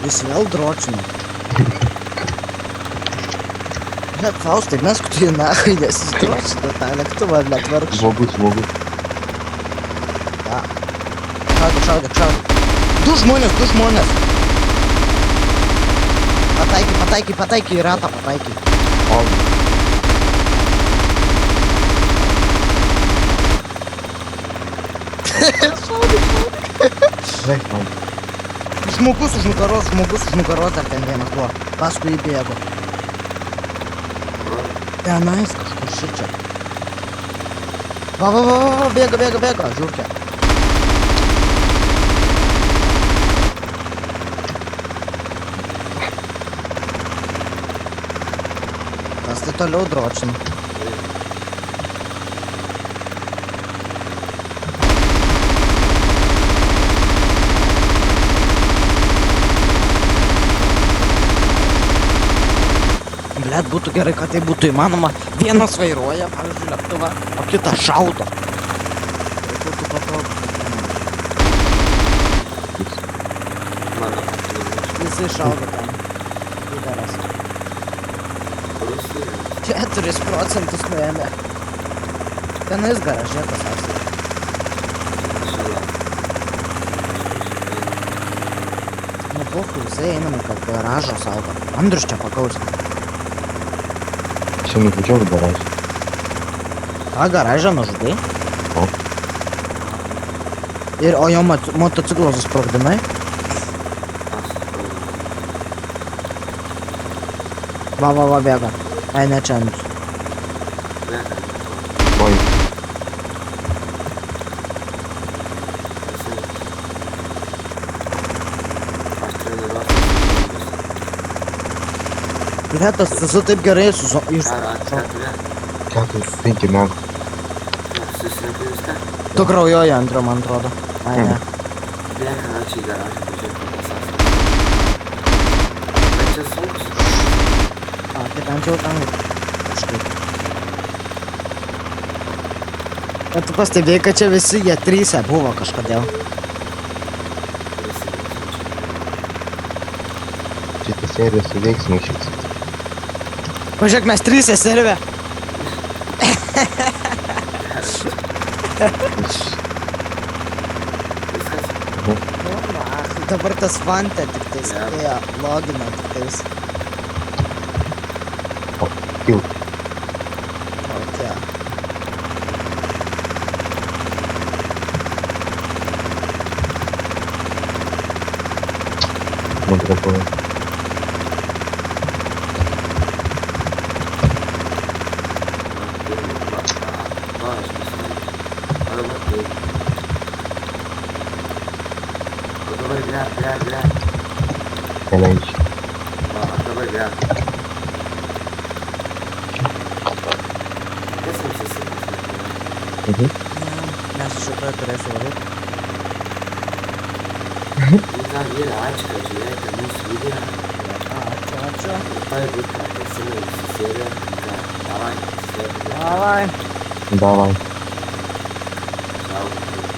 Jis vėl dročino. Bet Faustai, mesk tu į nachai, nes jis dročino tą lėktuvą netvarkšą. Žmogus. Ja. Šaudyk. Du žmonės. Pataiky, į ratą pataiky. Žmogus už nugaros dar ten vienas buvo. Paskui įbėgo. Tenais kažkur šičia. Va, bėga, žiūrkė. Tas tai toliau dročina. Blet, būtų gerai, kad tai būtų įmanoma. Vienas vairuoja, pavyzdžiui, lėktuvą, o kitas šaudo. Tai būtų patogu. Jisai šaudo ten. Lyderas. 4% nuėmė. Tenais garaže pasakė. Nu, pohui, jisai einam į garažą saugo. Andrius čia pakaus. Čia nuvažiavau į garažą. Ką, garažą nužudai? O. Ir, o jo motociklą susprogdinai? Va, bėga. Ai, ne čia. Oi. Bletas, tu taip gerai iš... 4-5 metų. Tu kraujoji antro, man atrodo. Ai, ne. A, tai bent jau ten kažkaip. Bet tu pastebėjai, kad čia visi jie 3 buvo kažkodėl. Čia tas serijos su veiksmai šiks. Pažiūrėk, mes 3 serve. Dabar tas Fante tik tais atėjo, logino tik tais. O, kill. O, tie. Man trapuoja. Neleidžiu. Mes iš šitoje turėsiu varyti. Ačiū. Davai.